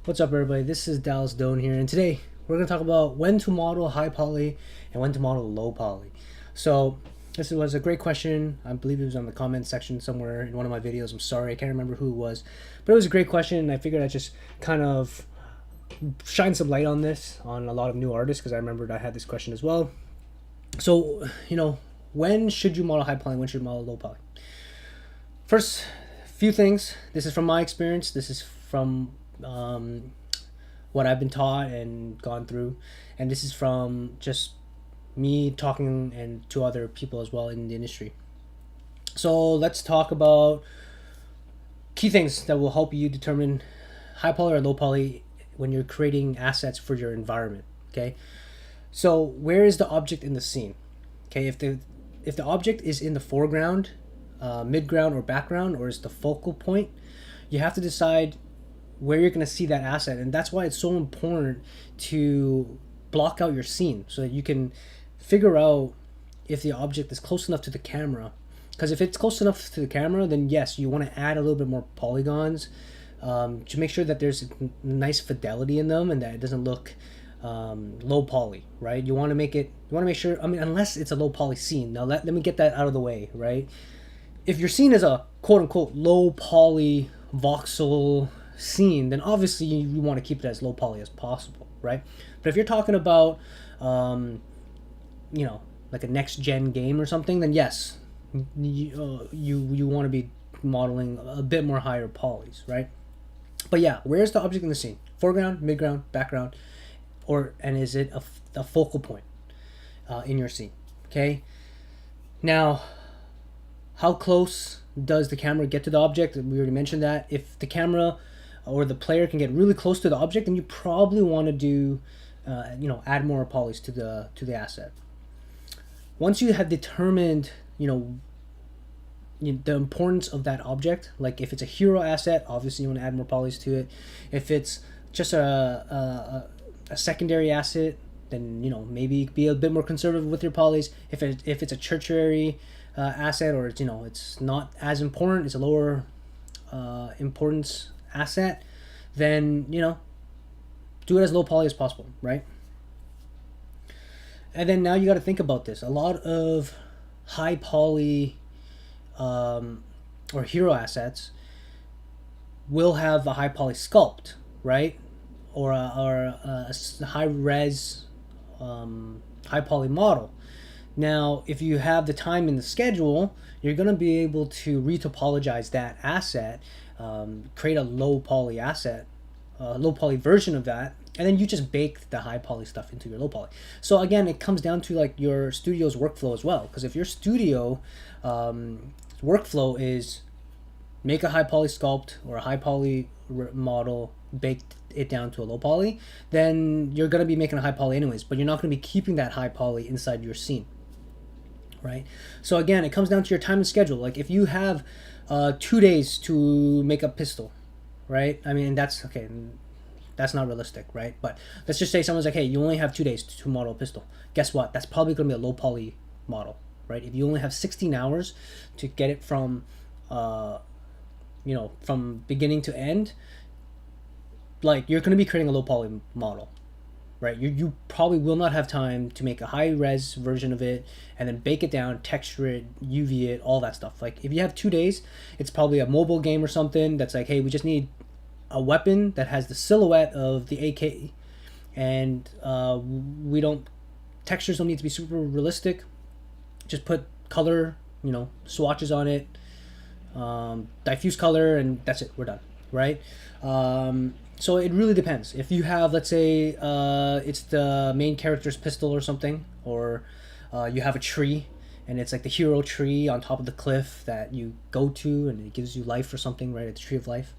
What's up, everybody? This is Dallas Doan here, and today we're going to talk about when to model high poly and when to model low poly. So, this was a great question. I believe it was on the comment section somewhere in one of my videos. I'm sorry, I can't remember who it was, but it was a great question, and I figured I'd just kind of shine some light on this on a lot of new artists because I remembered I had this question as well. So, when should you model high poly? When should you model low poly? First, few things. This is from my experience. This is from what I've been taught and gone through, and this is from just me talking and to other people as well in the industry. So let's talk about key things that will help you determine high poly or low poly when you're creating assets for your environment. Okay, so where is the object in the scene? Okay, if the object is in the foreground, midground, or background, or is the focal point, you have to decide where you're going to see that asset. And that's why it's so important to block out your scene so that you can figure out if the object is close enough to the camera. Because if it's close enough to the camera, then yes, you want to add a little bit more polygons to make sure that there's nice fidelity in them and that it doesn't look low poly, right? You want to make sure, unless it's a low poly scene. Now let me get that out of the way, right? If your scene is a quote unquote low poly voxel scene, then obviously you want to keep it as low poly as possible, right? But if you're talking about like a next gen game or something, then yes, you want to be modeling a bit more higher polys, right? But yeah, where's the object in the scene? Foreground, midground, background, and is it a focal point in your scene? Okay, now how close does the camera get to the object? We already mentioned that. If the camera or the player can get really close to the object, then you probably want to do add more polys to the asset. Once you have determined the importance of that object, like if it's a hero asset, obviously you want to add more polys to it. If it's just a secondary asset, then maybe be a bit more conservative with your polys. If it's a tertiary asset, or it's not as important, it's a lower importance asset, then do it as low poly as possible, right? And then now you got to think about this. A lot of high poly or hero assets will have a high poly sculpt, right? Or a high res high poly model. Now, if you have the time in the schedule, you're going to be able to retopologize that asset, create a low poly asset, low poly version of that, and then you just bake the high poly stuff into your low poly. So again, it comes down to like your studio's workflow as well. Because if your studio workflow is make a high poly sculpt or a high poly model, bake it down to a low poly, then you're going to be making a high poly anyways, but you're not going to be keeping that high poly inside your scene, right? So again, it comes down to your time and schedule. Like if you have 2 days to make a pistol, right? I mean, that's okay, that's not realistic, right? But let's just say someone's like, hey, you only have 2 days to model a pistol. Guess what? That's probably going to be a low poly model, right? If you only have 16 hours to get it from from beginning to end, like you're going to be creating a low poly model, right? You probably will not have time to make a high res version of it and then bake it down, texture it, UV it, all that stuff. Like if you have 2 days, it's probably a mobile game or something that's like, hey, we just need a weapon that has the silhouette of the AK, and textures don't need to be super realistic. Just put color, swatches on it, diffuse color, and that's it. We're done, right? So it really depends. If you have, let's say, it's the main character's pistol or something, or you have a tree, and it's like the hero tree on top of the cliff that you go to, and it gives you life or something, right? It's a tree of life.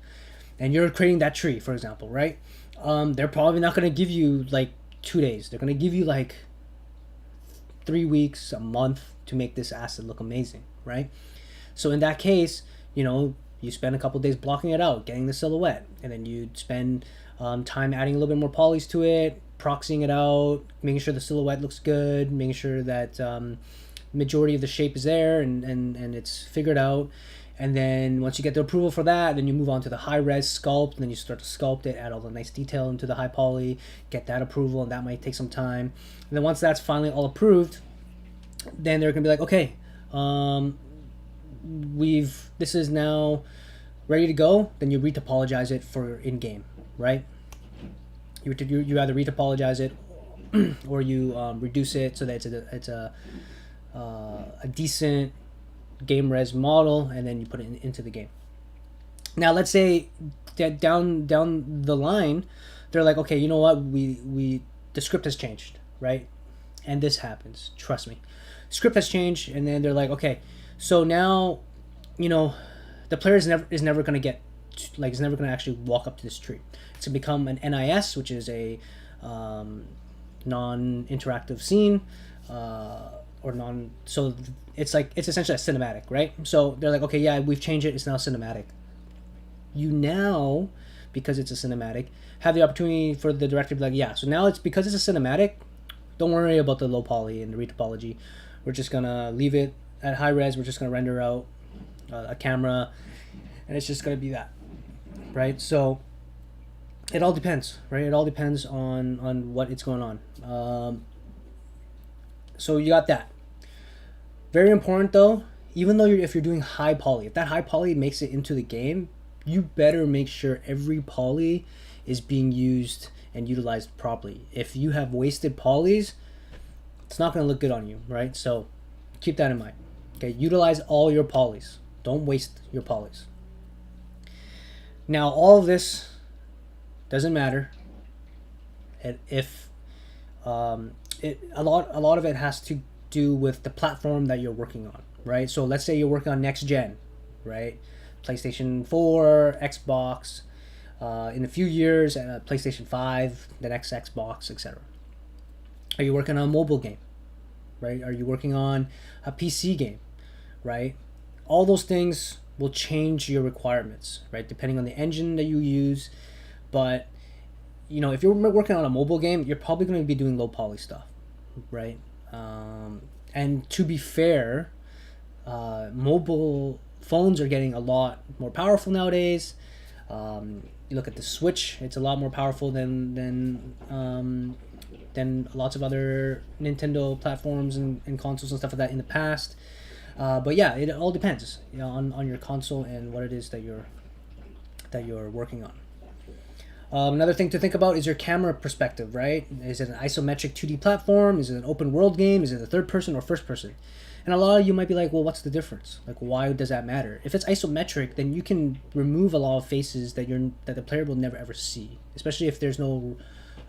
And you're creating that tree, for example, right? They're probably not going to give you like 2 days. They're going to give you like 3 weeks, a month to make this asset look amazing, right? So in that case, you spend a couple days blocking it out, getting the silhouette, and then you spend time adding a little bit more polys to it, proxying it out, making sure the silhouette looks good, making sure that majority of the shape is there and it's figured out. And then once you get the approval for that, then you move on to the high res sculpt. And then you start to sculpt it, add all the nice detail into the high poly, get that approval, and that might take some time. And then once that's finally all approved, then they're gonna be like, okay, this is now ready to go. Then you retopologize it for in game, right? You either retopologize it or you reduce it so that it's a decent game res model, and then you put it into the game. Now let's say that down the line, they're like, okay, you know what? The script has changed, right? And this happens. Trust me, script has changed, and then they're like, okay, so now, the player is never going to get, like, is never going to actually walk up to this tree. It's going to become an NIS, which is a non-interactive scene, so it's essentially a cinematic, right? So they're like, okay, yeah, we've changed it. It's now cinematic. You now, because it's a cinematic, have the opportunity for the director to be like, yeah, so now because it's a cinematic, don't worry about the low poly and the retopology. We're just going to leave it at high res. We're just going to render out a camera, and it's just going to be that, right? So it all depends, right? It all depends on what it's going on. So you got that. Very important though, even though if you're doing high poly, if that high poly makes it into the game, you better make sure every poly is being used and utilized properly. If you have wasted polys, it's not going to look good on you, right? So keep that in mind. Okay, utilize all your polys. Don't waste your polys. Now, all of this doesn't matter if a lot of it has to do with the platform that you're working on, right? So let's say you're working on next gen, right? PlayStation 4, Xbox, in a few years, PlayStation 5, the next Xbox, etc. Are you working on a mobile game, right? Are you working on a PC game, right? All those things will change your requirements, right? Depending on the engine that you use. But, if you're working on a mobile game, you're probably going to be doing low poly stuff, right? And to be fair, mobile phones are getting a lot more powerful nowadays. You look at the Switch; it's a lot more powerful than lots of other Nintendo platforms and consoles and stuff like that in the past. But yeah, it all depends, on your console and what it is that you're working on. Another thing to think about is your camera perspective, right? Is it an isometric 2D platform? Is it an open world game? Is it a third person or first person? And a lot of you might be like, well, what's the difference? Like, why does that matter? If it's isometric, then you can remove a lot of faces that the player will never ever see, especially if there's no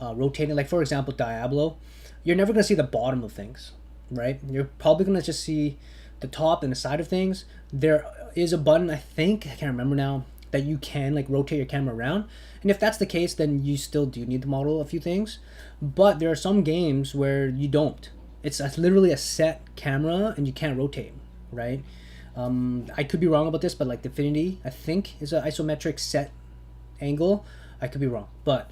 rotating. Like, for example, Diablo, you're never going to see the bottom of things, right? You're probably going to just see the top and the side of things. There is a button, I can't remember now, that you can rotate your camera around. And if that's the case, then you still do need to model a few things. But there are some games where you don't. It's literally a set camera and you can't rotate, right? I could be wrong about this, but Divinity, I think, is an isometric set angle. I could be wrong. But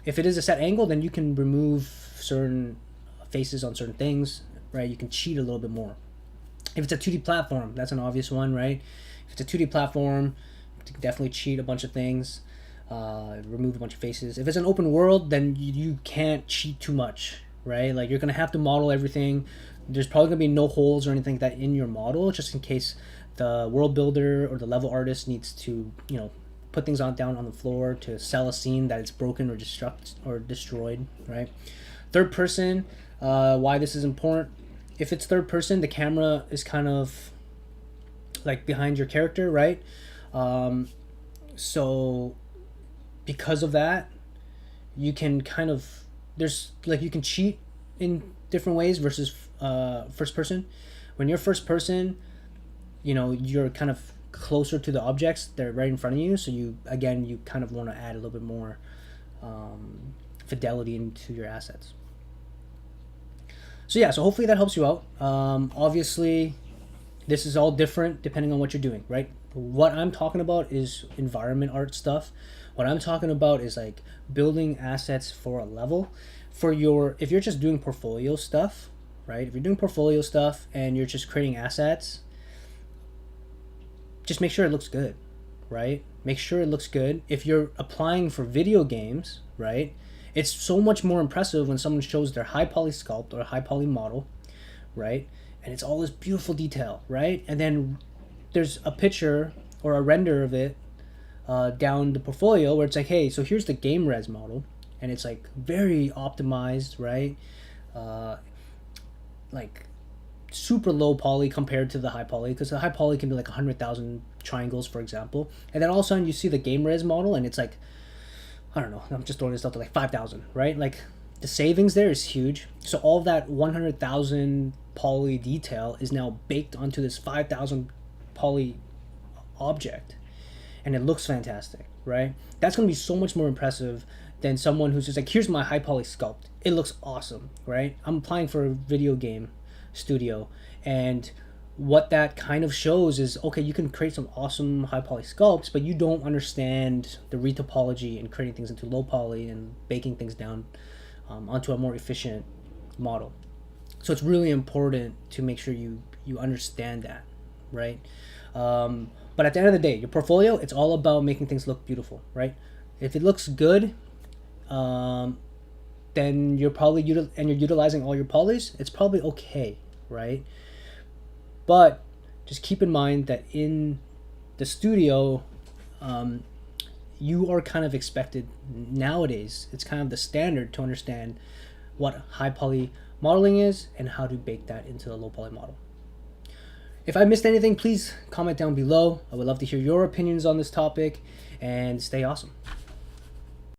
if it is a set angle, then you can remove certain faces on certain things, right? You can cheat a little bit more. If it's a 2D platform, that's an obvious one, right? If it's a 2D platform, you can definitely cheat a bunch of things, remove a bunch of faces. If it's an open world, then you can't cheat too much, right? You're going to have to model everything. There's probably going to be no holes or anything like that in your model, just in case the world builder or the level artist needs to, put things down on the floor to sell a scene that it's broken or destroyed, right? Third person, why this is important. If it's third person, the camera is kind of behind your character, right? So because of that, you can you can cheat in different ways versus first person. When you're first person, you're kind of closer to the objects. They're right in front of you, so you kind of want to add a little bit more fidelity into your assets. So yeah, so hopefully that helps you out. Obviously, this is all different depending on what you're doing, right? What I'm talking about is environment art stuff. What I'm talking about is building assets for a level. If you're just doing portfolio stuff, right? If you're doing portfolio stuff and you're just creating assets, just make sure it looks good, right? Make sure it looks good. If you're applying for video games, right, it's so much more impressive when someone shows their high poly sculpt or high poly model, right? And it's all this beautiful detail, right? And then there's a picture or a render of it down the portfolio where it's like, hey, so here's the game res model, and it's like very optimized, right? Like super low poly compared to the high poly, because the high poly can be like 100,000 triangles, for example, and then all of a sudden you see the game res model and it's like, I don't know, I'm just throwing this out to like 5,000, right? Like the savings there is huge. So all that 100,000 poly detail is now baked onto this 5,000 poly object, and it looks fantastic, right? That's going to be so much more impressive than someone who's just like, here's my high poly sculpt, it looks awesome, right? I'm applying for a video game studio, and what that kind of shows is, okay, you can create some awesome high poly sculpts, but you don't understand the retopology and creating things into low poly and baking things down onto a more efficient model. So it's really important to make sure you understand that, right? But at the end of the day, your portfolio, it's all about making things look beautiful, right? If it looks good, then you're probably you're utilizing all your polys, it's probably okay, right? But just keep in mind that in the studio, you are kind of expected nowadays, it's kind of the standard to understand what high poly modeling is and how to bake that into the low poly model. If I missed anything, please comment down below. I would love to hear your opinions on this topic, and stay awesome.